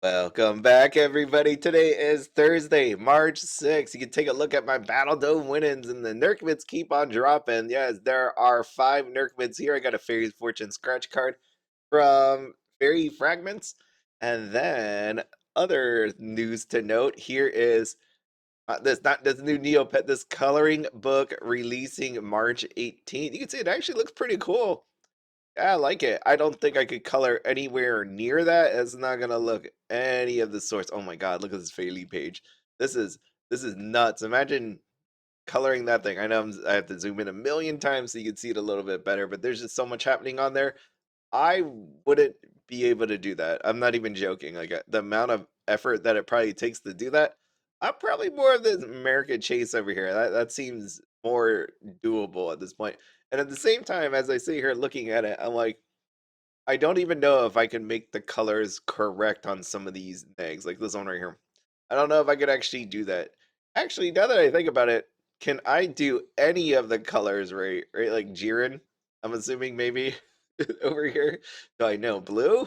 Welcome back, everybody. Today is Thursday, March 6th. You can take a look at my Battledome winnings, and the Nerkmits keep on dropping. Yes, there are 5 Nerkmits here. I got a Fairy's Fortune scratch card from Fairy Fragments. And then, other news to note here is this new Neopet, this coloring book releasing March 18th. You can see it actually looks pretty cool. Yeah, I like it. I don't think I could color anywhere near that. It's not gonna look any of the sorts. Oh my god, look at this Fairly page. This is this is nuts. Imagine coloring that thing. I know I have to zoom in a million times so you can see it a little bit better, but there's just so much happening on there. I wouldn't be able to do that. I'm not even joking. Like the amount of effort that it probably takes to do that. I'm probably more of this American Chase over here. That seems more doable at this point. And at the same time, as I sit here looking at it, I'm like, I don't even know if I can make the colors correct on some of these nags, like this one right here. I don't know if I could actually do that. Actually, now that I think about it, can I do any of the colors right like Jiren? I'm assuming maybe over here. Do I know blue?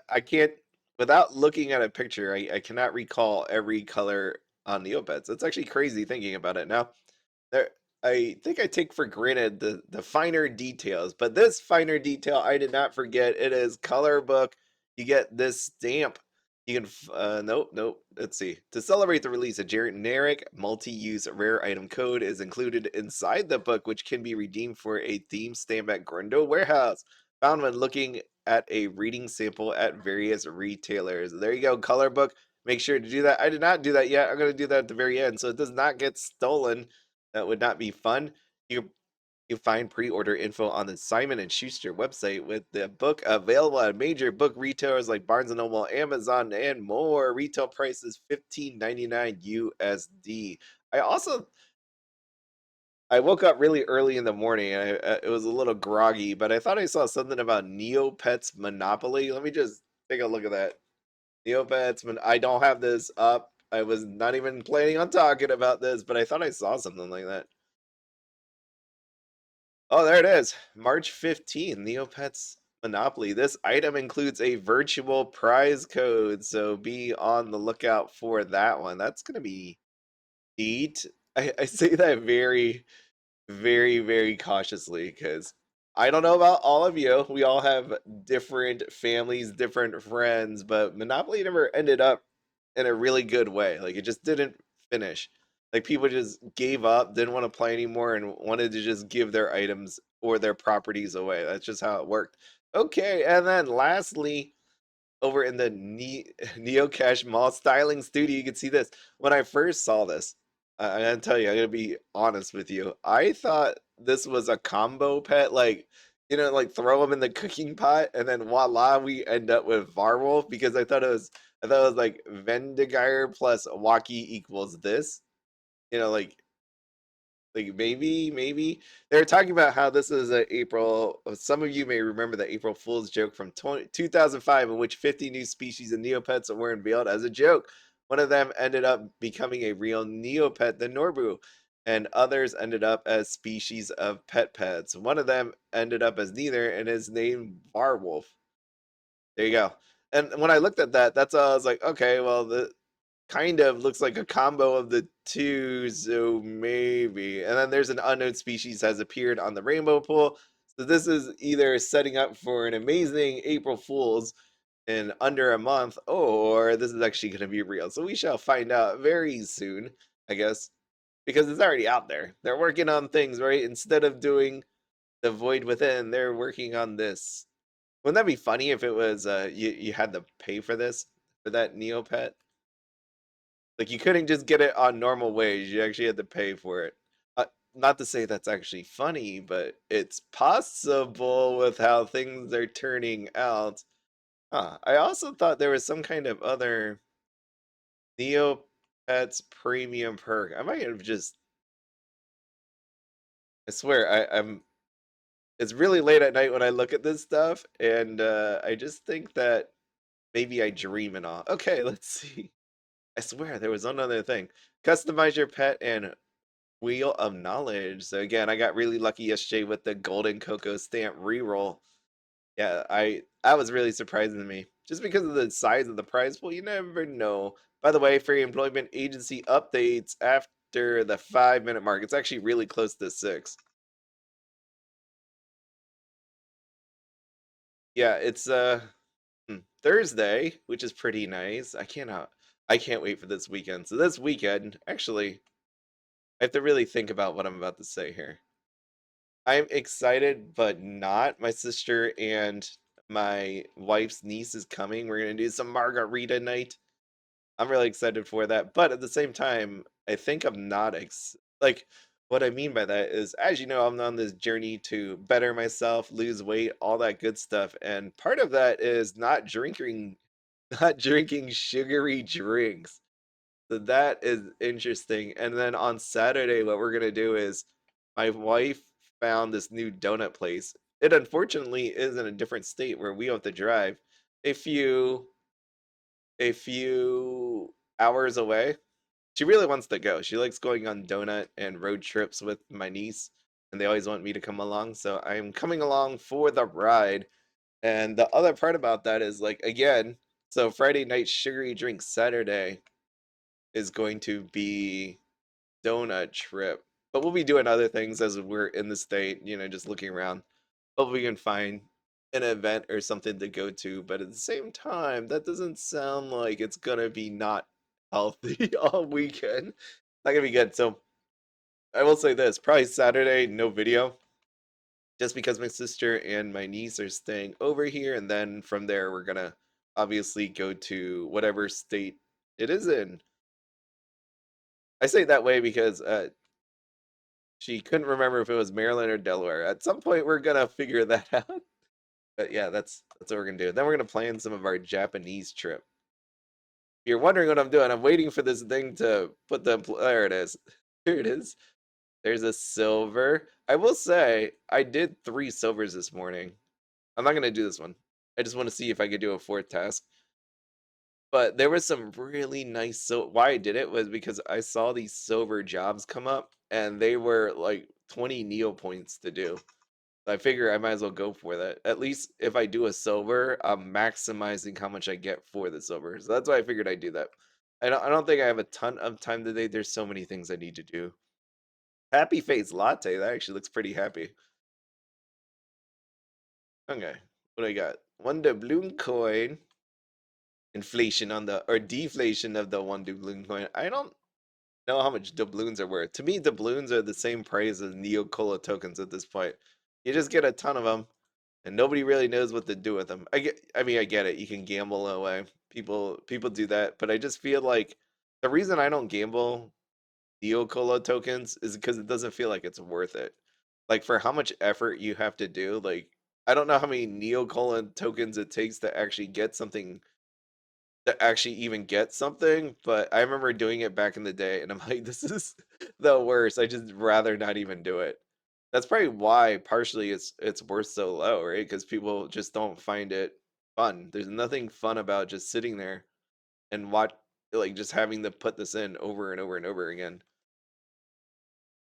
I can't without looking at a picture, I cannot recall every color on Neopets. It's actually crazy thinking about it now. There I think I take for granted the finer details, but this finer detail I did not forget. It is color book. You get this stamp. You can nope. Let's see. To celebrate the release, a generic multi-use rare item code is included inside the book, which can be redeemed for a theme stamp at Grundo Warehouse. Found when looking at a reading sample at various retailers. There you go, color book. Make sure to do that. I did not do that yet. I'm going to do that at the very end so it does not get stolen. That would not be fun. You find pre-order info on the Simon and Schuster website with the book available at major book retailers like Barnes and Noble, Amazon, and more. Retail price is $15.99 USD. I also I woke up really early in the morning and it was a little groggy, but I thought I saw something about Neopets Monopoly. Let me just take a look at that. Neopets, I don't have this up. I was not even planning on talking about this, but I thought I saw something like that. Oh, there it is. March 15th, Neopets Monopoly. This item includes a virtual prize code, so be on the lookout for that one. That's going to be neat. I say that very cautiously because I don't know about all of you. We all have different families, different friends, but Monopoly never ended up in a really good way. Like it just didn't finish. Like people just gave up, didn't want to play anymore, and wanted to just give their items or their properties away. That's just how it worked. Okay, and then lastly, over in the Neocash Mall Styling Studio, you can see this. When I first saw this, I gotta tell you, I'm gonna be honest with you. I thought this was a combo pet, like like throw them in the cooking pot, and then voila, we end up with Varwolf because I thought it was like Vendigeir plus Waki equals this. You know, like maybe they're talking about how this is a April. Some of you may remember the April Fool's joke from 2005, in which 50 new species of Neopets were unveiled as a joke. One of them ended up becoming a real Neopet, the Norbu, and others ended up as species of pets. One of them ended up as neither, and is named Varwolf. There you go. And when I looked at that, that's all I was like, okay, well, the kind of looks like a combo of the two, so maybe. And then there's an unknown species has appeared on the rainbow pool. So this is either setting up for an amazing April Fool's in under a month, or this is actually going to be real. So we shall find out very soon, I guess, because it's already out there. They're working on things, right? Instead of doing the Void Within, they're working on this. Wouldn't that be funny if it was you had to pay for this for that Neopet? Like you couldn't just get it on normal wage. You actually had to pay for it. Not to say that's actually funny, but it's possible with how things are turning out. Huh. I also thought there was some kind of other Neopets premium perk. I might have just. I swear, I'm. It's really late at night when I look at this stuff, and I just think that maybe I dream and all. Okay, let's see. I swear there was one other thing. Customize your pet and Wheel of Knowledge. So again, I got really lucky yesterday with the Golden Cocoa Stamp reroll. Yeah, I that was really surprising to me. just because of the size of the prize pool, you never know. By the way, Free Employment Agency updates after the 5 minute mark. It's actually really close to 6. Yeah, it's Thursday, which is pretty nice. I can't wait for this weekend. So this weekend, actually, I have to really think about what I'm about to say here. I'm excited, but not. My sister and my wife's niece is coming. We're gonna do some margarita night. I'm really excited for that. But at the same time, I think I'm not like what I mean by that is, as you know, I'm on this journey to better myself, lose weight, all that good stuff. And part of that is not drinking not drinking sugary drinks. So that is interesting. And then on Saturday, what we're gonna do is my wife found this new donut place. It unfortunately is in a different state where we have to drive a few a few hours away. She really wants to go. She likes going on donut and road trips with my niece, and they always want me to come along. So I'm coming along for the ride. And the other part about that is like again, so Friday night sugary drink Saturday is going to be donut trip. But we'll be doing other things as we're in the state, just looking around. Hope we can find an event or something to go to. But at the same time, that doesn't sound like it's gonna be not healthy all weekend. Not gonna be good. So I will say this, probably Saturday, no video. Just because my sister and my niece are staying over here, and then from there we're gonna obviously go to whatever state it is in. I say it that way because she couldn't remember if it was Maryland or Delaware. At some point, we're gonna figure that out. But yeah, that's what we're gonna do. Then we're gonna plan some of our Japanese trip. If you're wondering what I'm doing, I'm waiting for this thing to put there it is. Here it is. There's a silver. I will say I did 3 silvers this morning. I'm not gonna do this one. I just want to see if I could do a 4th task. But there was some really nice. So why I did it was because I saw these silver jobs come up, and they were like 20 Neo points to do. I figure I might as well go for that. At least if I do a silver, I'm maximizing how much I get for the silver. So that's why I figured I'd do that. I don't think I have a ton of time today. There's so many things I need to do. Happy face latte. That actually looks pretty happy. Okay. What do I got? One doubloon coin. Inflation on the or deflation of the one doubloon coin. I don't know how much doubloons are worth. To me, doubloons are the same price as Neo Cola tokens at this point. You just get a ton of them, and nobody really knows what to do with them. I get it. You can gamble away. People do that, but I just feel like the reason I don't gamble Neo Cola tokens is because it doesn't feel like it's worth it. Like for how much effort you have to do, like I don't know how many Neo Cola tokens it takes to actually get something to actually even get something, but I remember doing it back in the day, and I'm like, this is the worst. I just rather not even do it. That's probably why partially it's worth so low, right? Because people just don't find it fun. There's nothing fun about just sitting there and watch like just having to put this in over and over and over again.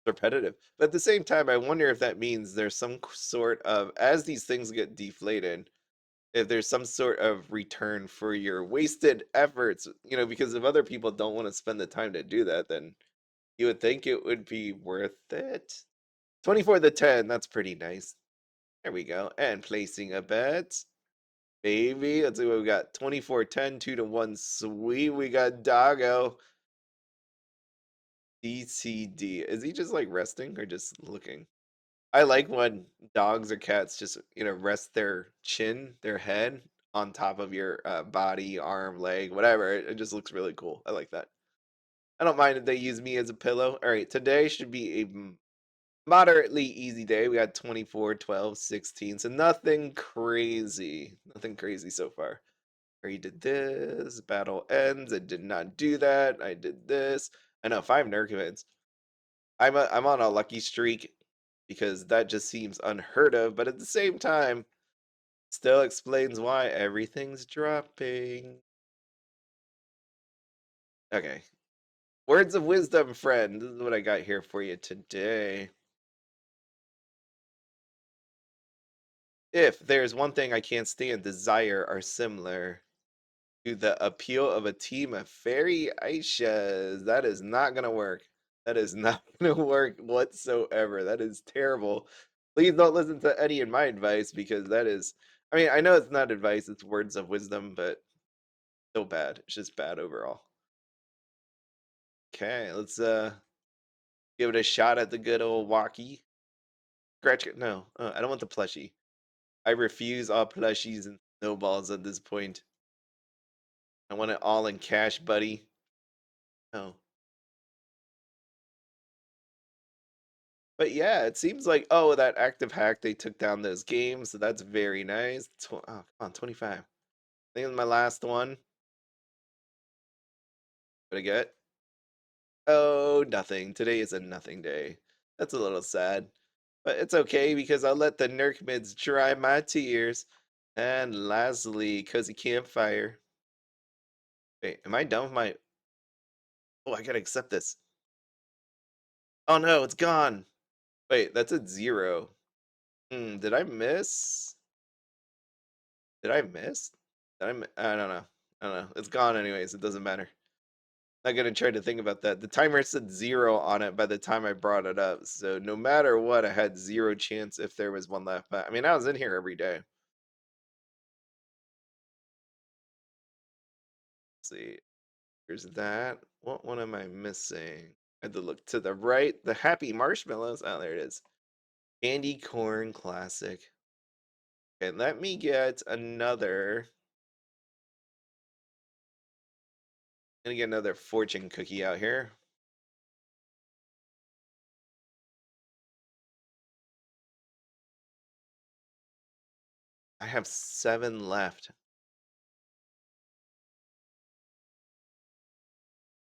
Repetitive. But at the same time, I wonder if that means there's some sort of as these things get deflated, if there's some sort of return for your wasted efforts, because if other people don't want to spend the time to do that, then you would think it would be worth it. 24 to 10, that's pretty nice. There we go. And placing a bet. Baby, let's see what we got. 24, 10, 2 to 1. Sweet. We got Doggo. DCD. Is he just like resting or just looking? I like when dogs or cats just, rest their chin, their head on top of your body, arm, leg, whatever. It just looks really cool. I like that. I don't mind if they use me as a pillow. All right, today should be a moderately easy day. We got 24, 12, 16. So nothing crazy. Nothing crazy so far. Already did this. Battle ends. I did not do that. I did this. I know, 5 Nerkins. I'm on a lucky streak because that just seems unheard of, but at the same time, still explains why everything's dropping. Okay. Words of wisdom, friend. This is what I got here for you today. If there's one thing I can't stand, desire are similar. To the appeal of a team of fairy Aishas. That is not gonna work. That is not gonna work whatsoever. That is terrible. Please don't listen to any of my advice because that is. I mean, I know it's not advice; it's words of wisdom, but so bad. It's just bad overall. Okay, let's give it a shot at the good old walkie. Scratch it. No, I don't want the plushie. I refuse all plushies and snowballs at this point. I want it all in cash, buddy. No. But yeah, it seems like, oh, that active hack, they took down those games, so that's very nice. Oh, come on, 25. I think it's my last one. What I get? Oh, nothing. Today is a nothing day. That's a little sad. But it's okay because I'll let the Nerkmids dry my tears. And lastly, Cozy Campfire. Wait, am I done with my... Oh, I gotta accept this. Oh no, it's gone. Wait, that's a 0. Did I miss? Did I miss? I don't know. I don't know. It's gone anyways. It doesn't matter. Not gonna try to think about that. The timer said 0 on it by the time I brought it up. So no matter what, I had 0 chance if there was one left. But I mean, I was in here every day. Let's see. Here's that. What one am I missing? I had to look to the right. The happy marshmallows. Oh, there it is. Candy corn classic. Okay, let me get another. I'm gonna get another fortune cookie out here. I have 7 left.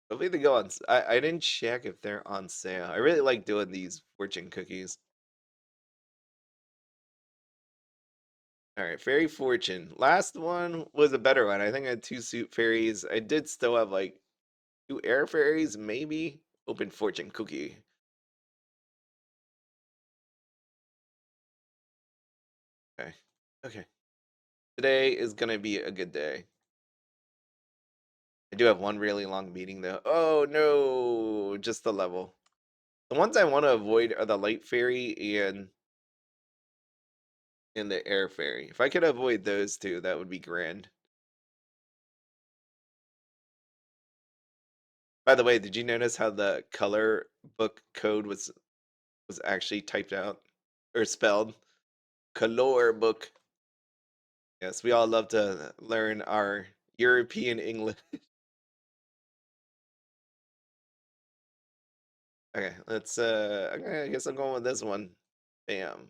Hopefully they go on. I didn't check if they're on sale. I really like doing these fortune cookies. All right, fairy fortune. Last one was a better one. I think I had 2 suit fairies. I did still have like 2 air fairies, maybe. Open fortune cookie. Okay. Okay. Today is gonna be a good day. I do have one really long meeting though. Oh no, just the level. The ones I want to avoid are the light fairy and the air fairy. If I could avoid those two, that would be grand. By the way, did you notice how the color book code was actually typed out or spelled? Color book. Yes, we all love to learn our European English. Okay, let's okay, I guess I'm going with this one. Bam.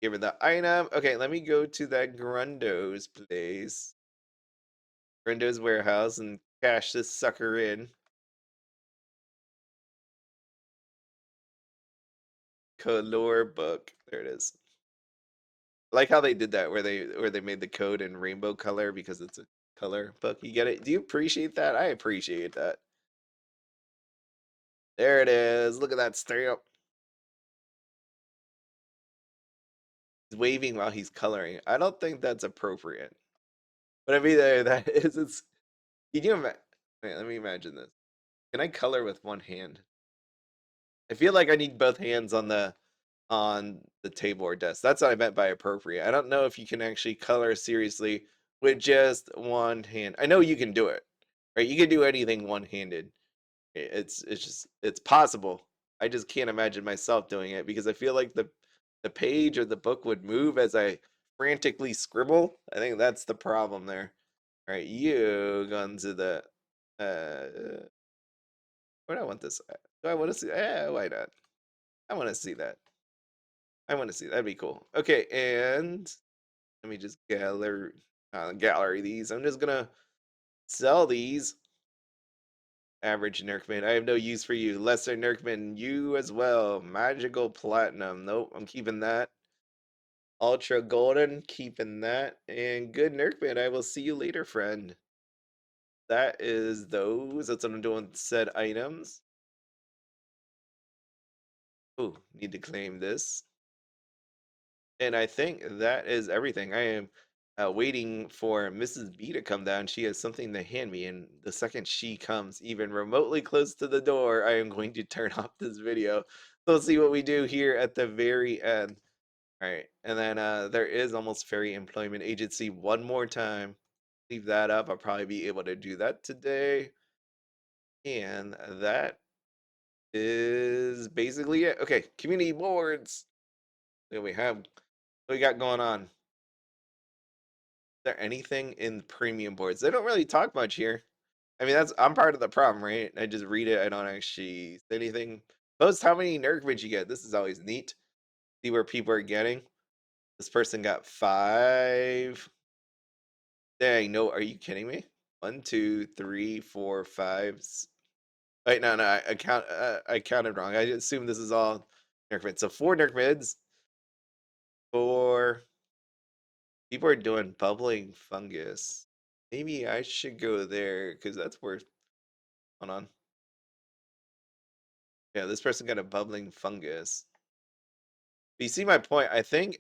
Give her the item. Okay, let me go to that Grundo's place. Grundo's warehouse and cash this sucker in. Color book. There it is. I like how they did that where they made the code in rainbow color because it's a color book. You get it? Do you appreciate that? I appreciate that. There it is. Look at that stamp. He's waving while he's coloring. I don't think that's appropriate. But I mean, that is. It's. Can you imagine? Wait, let me imagine this. Can I color with one hand? I feel like I need both hands on the table or desk. That's what I meant by appropriate. I don't know if you can actually color seriously with just one hand. I know you can do it, right? You can do anything one-handed. It's just it's possible. I just can't imagine myself doing it because I feel like the page or the book would move as I frantically scribble. I think that's the problem there. All right, you go into the where do I want this at? Do I want to see? Yeah, why not? I want to see that. I want to see. That'd be cool. Okay, and let me just gallery these. I'm just gonna sell these. Average Nerkman. I have no use for you. Lesser Nerkman, you as well. Magical Platinum. Nope, I'm keeping that. Ultra Golden, keeping that. And good Nerkman. I will see you later, friend. That is those. That's what I'm doing. Said items. Oh, need to claim this. And I think that is everything. I am waiting for Mrs. B to come down. She has something to hand me, and the second she comes even remotely close to the door, I am going to turn off this video. So let's see what we do here at the very end. All right, and then there is almost Fairy Employment Agency one more time. Leave that up. I'll probably be able to do that today. And that is basically it. Okay, community boards. There we have. What we got going on? Is there anything in premium boards? They don't really talk much here. I mean, I'm part of the problem, right? I just read it. I don't actually say anything. Post how many Nurkvids you get. This is always neat. See where people are getting. This person got 5. Dang, no, are you kidding me? 1, 2, 3, 4, 5. Wait, no, I counted wrong. I assume this is all Nurkvids. So 4 Nurkvids. 4. People are doing bubbling fungus. Maybe I should go there because that's worth. Hold on. Yeah, this person got a bubbling fungus. But you see my point? I think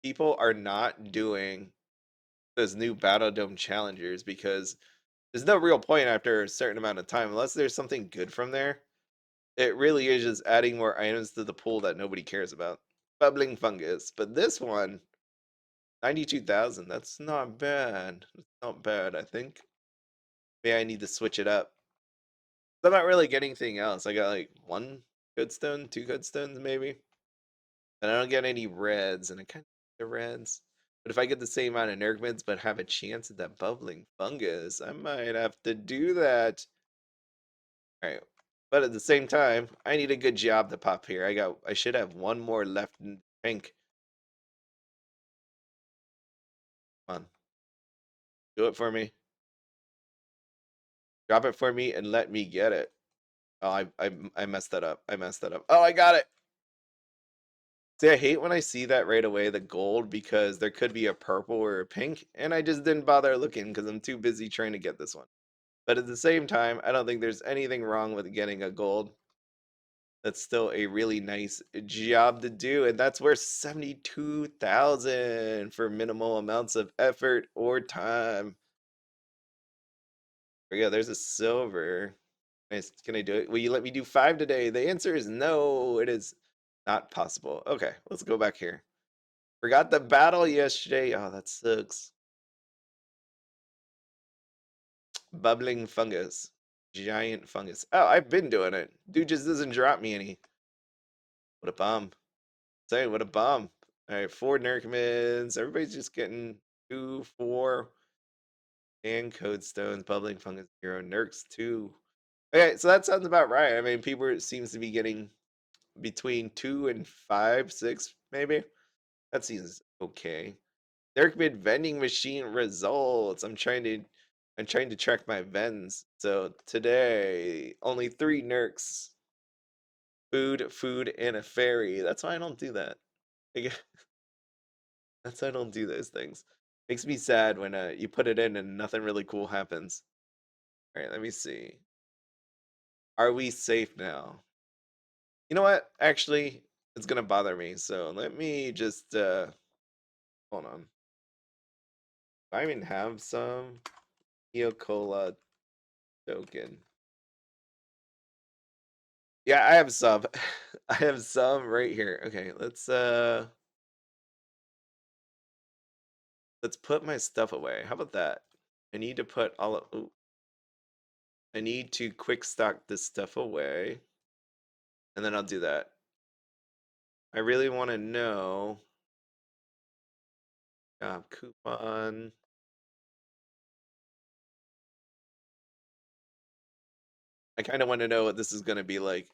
people are not doing those new Battledome challengers because there's no real point after a certain amount of time unless there's something good from there. It really is just adding more items to the pool that nobody cares about. Bubbling fungus. But this one, 92,000. That's not bad. It's not bad, I think. Maybe I need to switch it up. I'm not really getting anything else. I got like 1 good stone, 2 good stones maybe. And I don't get any reds, and I kind of like the reds. But if I get the same amount of Nergmids but have a chance at that bubbling fungus, I might have to do that. Alright. But at the same time, I need a good job to pop here. I should have 1 more left in pink. Come on. Do it for me. Drop it for me and let me get it. Oh, I messed that up. I messed that up. Oh, I got it. See, I hate when I see that right away, the gold, because there could be a purple or a pink, and I just didn't bother looking because I'm too busy trying to get this one. But at the same time, I don't think there's anything wrong with getting a gold. That's still a really nice job to do, and that's worth 72,000 for minimal amounts of effort or time. There we go, there's a silver. Nice. Can I do it? Will you let me do 5 today? The answer is no, it is not possible. Okay, let's go back here. Forgot the battle yesterday. Oh, that sucks. Bubbling fungus. Giant fungus. Oh, I've been doing it. Dude just doesn't drop me any. What a bomb. Say, what a bomb. All right, 4 Nerkmans. Everybody's just getting 2, 4. And code stones. Bubbling fungus 0. Nerks 2. Okay, so that sounds about right. I mean, people seems to be getting between 2 and 5, 6, maybe. That seems okay. Nerkmid vending machine results. I'm trying to track my vends. So today, only 3 Nerks. Food, and a fairy. That's why I don't do that. That's why I don't do those things. Makes me sad when you put it in and nothing really cool happens. All right, let me see. Are we safe now? You know what? Actually, it's gonna bother me. So let me just hold on. Do I even have some Neocola token? Yeah, I have some. I have some right here. Okay, let's put my stuff away. How about that? I need to put all of ooh, I need to quick stock this stuff away. And then I'll do that. I really want to know coupon. I kind of want to know what this is going to be like.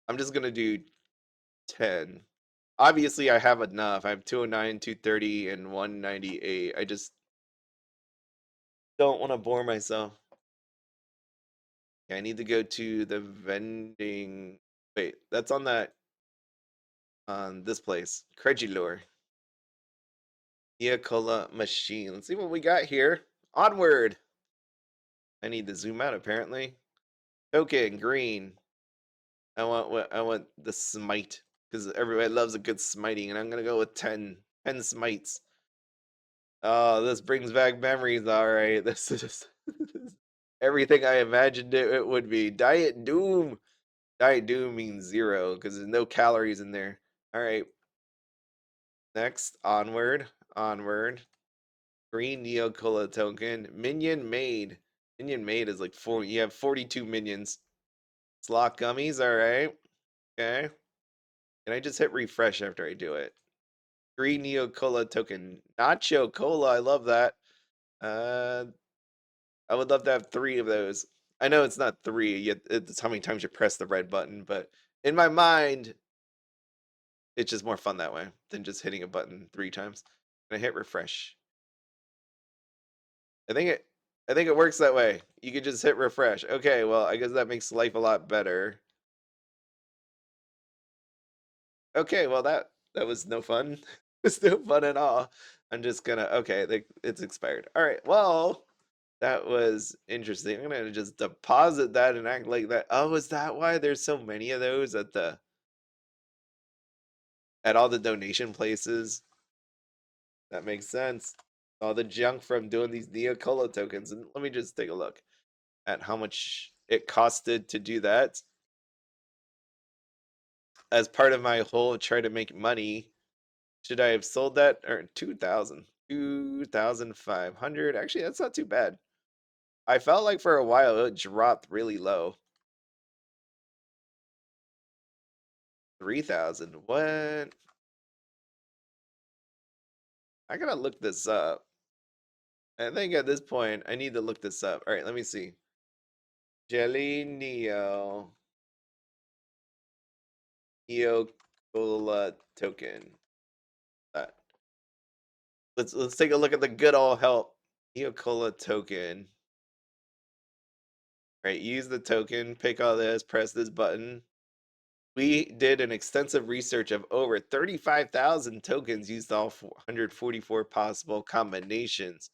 I'm just going to do 10. Obviously, I have enough. I have 209, 230, and 198. I just don't want to bore myself. Yeah, I need to go to the vending. Wait, that's on this place. Credulor. Cola machine. Let's see what we got here. Onward. I need to zoom out apparently. Token green. I want the smite. because everybody loves a good smiting, and I'm gonna go with 10. 10 smites. Oh, this brings back memories. All right, this is everything I imagined it would be. Diet Doom. Diet Doom means 0 because there's no calories in there. All right, next, onward, onward. Green Neocola token. Minion made. Minion made is like 4. You have 42 minions. Slot gummies. All right. Okay. Can I just hit refresh after I do it? Green Neocola token. Nacho Cola. I love that. Uh, I would love to have 3 of those. I know it's not 3, yet it's how many times you press the red button, but in my mind, it's just more fun that way than just hitting a button 3 times. And I hit refresh. I think it I think it works that way. You could just hit refresh. Okay, well, I guess that makes life a lot better. Okay, well that was no fun. It's no fun at all. I'm just gonna okay, it's expired. All right, well, that was interesting. I'm gonna just deposit that and act like that. Oh, is that why there's so many of those at all the donation places? That makes sense. All the junk from doing these Neocola tokens. And let me just take a look at how much it costed to do that. As part of my whole try to make money, should I have sold that? Or 2,000. 2,500. Actually, that's not too bad. I felt like for a while it dropped really low. 3,000. What? I gotta look this up. I think at this point I need to look this up. All right, let me see. Jelly Neo Cola token. That. Let's take a look at the good old help. Neo Cola token. Right, use the token, pick all this, press this button. We did an extensive research of over 35,000 tokens used all 444 possible combinations.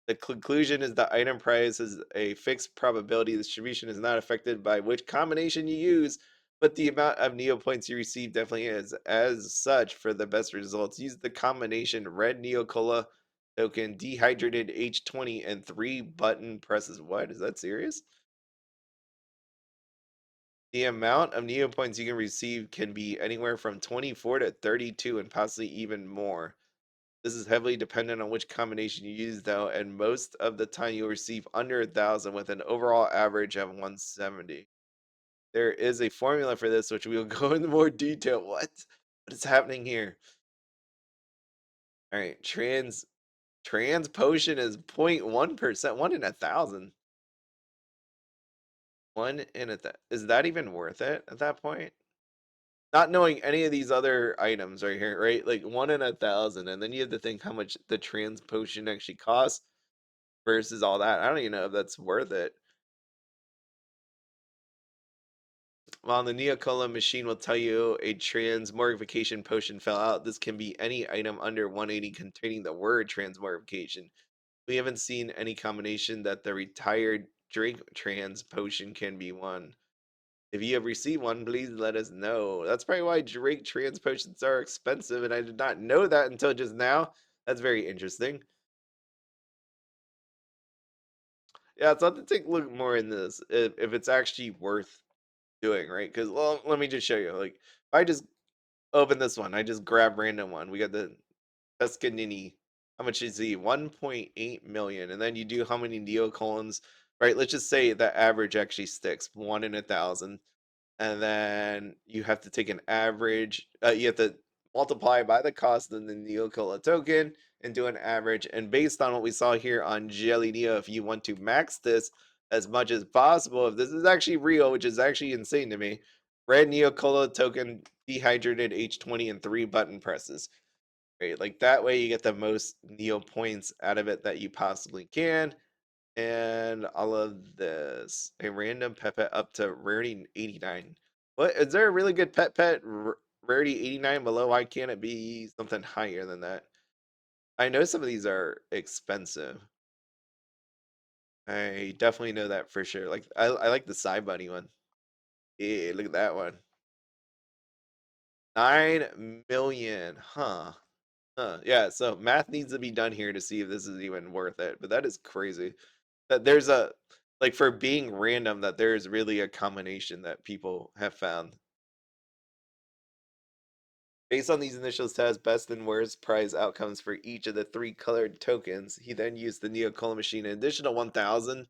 The conclusion is the item price is a fixed probability distribution is not affected by which combination you use, but the amount of Neo points you receive definitely is. As such, for the best results, use the combination red Neo Cola token, dehydrated H20, and 3 button presses. What? Is that serious? The amount of Neo points you can receive can be anywhere from 24 to 32 and possibly even more. This is heavily dependent on which combination you use, though, and most of the time you'll receive under 1,000 with an overall average of 170. There is a formula for this, which we will go into more detail. What? What is happening here? All right, trans potion is 0.1%, 1 in 1,000. 1 in is that even worth it at that point? Not knowing any of these other items right here, right? Like 1 in 1,000, and then you have to think how much the trans potion actually costs versus all that. I don't even know if that's worth it. While the Neocola machine will tell you a transmogrification potion fell out, this can be any item under 180 containing the word transmogrification. We haven't seen any combination that the retired drink trans potion can be one. If you have received one, please let us know. That's probably why Drake trans potions are expensive, and I did not know that until just now. That's very interesting. Yeah, it's not to take a look more in this if it's actually worth doing, right? Because well, let me just show you. Like, if I just open this one, I just grab random one. We got the Tuscanini. How much is he? 1.8 million. And then you do how many neocolons, right? Let's just say the average actually sticks 1 in 1,000. And then you have to take an average. You have to multiply by the cost of the Neocola token and do an average. And based on what we saw here on Jelly Neo, if you want to max this as much as possible, if this is actually real, which is actually insane to me, red Neocola token, dehydrated H20, and 3 button presses. Right, like that way you get the most Neo points out of it that you possibly can. And all of this, a random pet pet up to rarity 89. What is there a really good pet rarity 89 below? Why can't it be something higher than that? I know some of these are expensive. I definitely know that for sure. Like I like the side bunny one. Yeah, look at that one. 9 million. Huh. Huh. Yeah, so math needs to be done here to see if this is even worth it. But that is crazy. That there's a like for being random that there is really a combination that people have found. Based on these initial stats, best and worst prize outcomes for each of the three colored tokens. He then used the Neo Color machine an additional 1,000.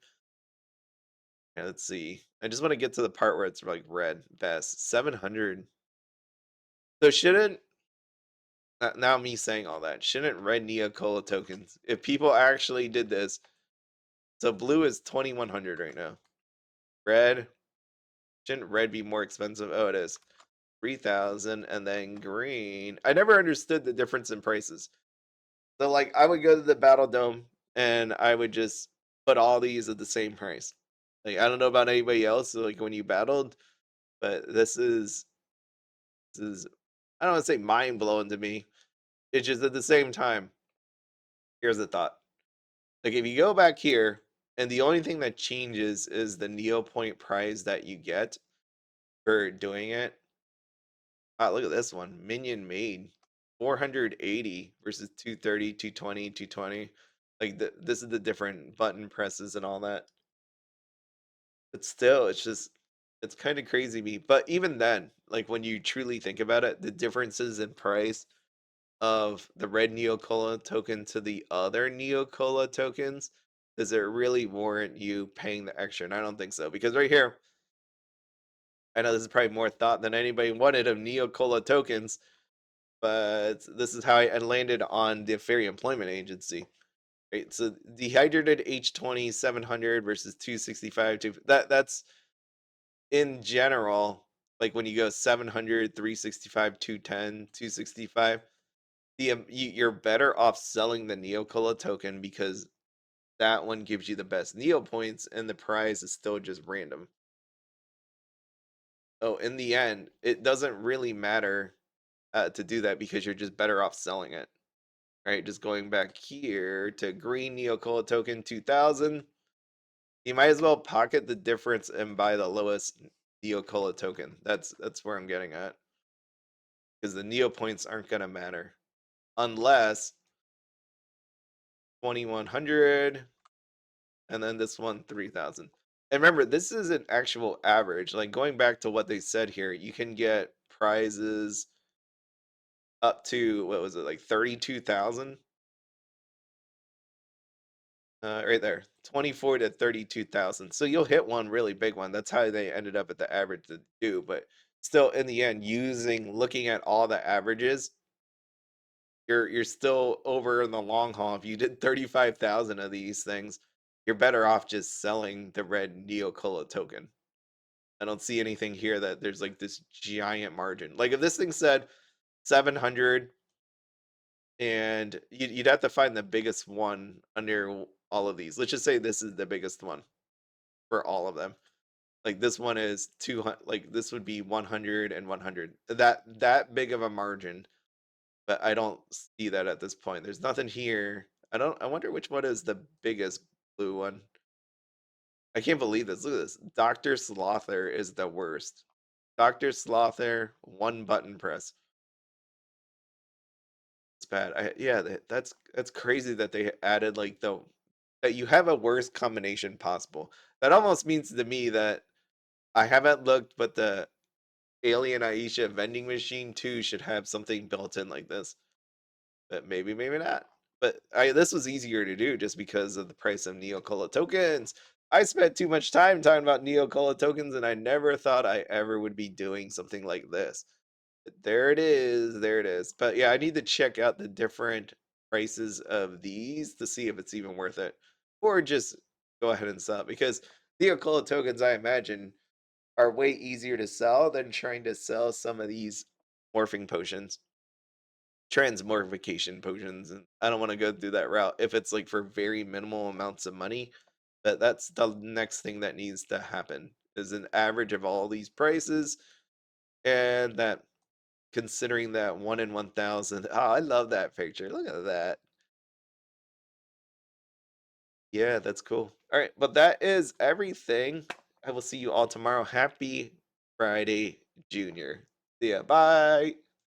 Yeah, let's see. I just want to get to the part where it's like red best 700. So shouldn't now me saying all that shouldn't red Neo Cola tokens if people actually did this? So blue is 2,100 right now. Red shouldn't red be more expensive? Oh, it is 3,000, and then green. I never understood the difference in prices. So like I would go to the Battledome and I would just put all these at the same price. Like I don't know about anybody else, so, like when you battled, but this is I don't want to say mind blowing to me. It's just at the same time. Here's the thought: like if you go back here, and the only thing that changes is the Neo Point prize that you get for doing it. Wow, look at this one, minion made 480 versus 230, 220, 220. Like this is the different button presses and all that. But still, it's just it's kind of crazy to me. But even then, like when you truly think about it, the differences in price of the red Neocola token to the other Neocola tokens, does it really warrant you paying the extra? And I don't think so. Because right here, I know this is probably more thought than anybody wanted of Neocola tokens, but this is how I landed on the Fairy Employment Agency. Right. So dehydrated H20 700 versus 265. That's in general, like when you go 700, 365, 210, 265, you're better off selling the Neocola token because that one gives you the best Neo points and the prize is still just random. Oh, in the end, it doesn't really matter to do that because you're just better off selling it. Right, just going back here to green Neocola token 2000. You might as well pocket the difference and buy the lowest Neocola token. That's where I'm getting at. Because the Neo points aren't gonna matter. Unless 2,100 and then this one 3,000. And remember, this is an actual average. Like going back to what they said here, you can get prizes up to what was it, like 32,000? Right there, 24 to 32,000. So you'll hit one really big one. That's how they ended up at the average to do. But still, in the end, looking at all the averages, you're still over in the long haul. If you did 35,000 of these things, you're better off just selling the red Neocola token. I don't see anything here that there's like this giant margin. Like if this thing said 700 and you'd have to find the biggest one under all of these. Let's just say this is the biggest one for all of them. Like this one is 200, like this would be 100 and 100. That big of a margin, but I don't see that at this point. There's nothing here. I wonder which one is the biggest blue one. I can't believe this. Look at this. Dr. Slother is the worst. Dr. Slother, one button press. It's bad. Yeah, that's crazy that they added like the that you have a worst combination possible. That almost means to me that I haven't looked, but the Alien Aisha vending machine too should have something built in like this. But maybe not. But this was easier to do just because of the price of Neocola tokens. I spent too much time talking about Neocola tokens, and I never thought I ever would be doing something like this. There it is. There it is. But yeah, I need to check out the different prices of these to see if it's even worth it. Or just go ahead and sell it. Because Neocola tokens, I imagine, are way easier to sell than trying to sell some of these morphing potions, transmorphication potions. And I don't want to go through that route if it's like for very minimal amounts of money. But that's the next thing that needs to happen is an average of all these prices and that considering that 1 in 1,000. Oh, I love that picture. Look at that. Yeah, that's cool. All right, but that is everything. I will see you all tomorrow. Happy Friday, Junior. See ya. Bye.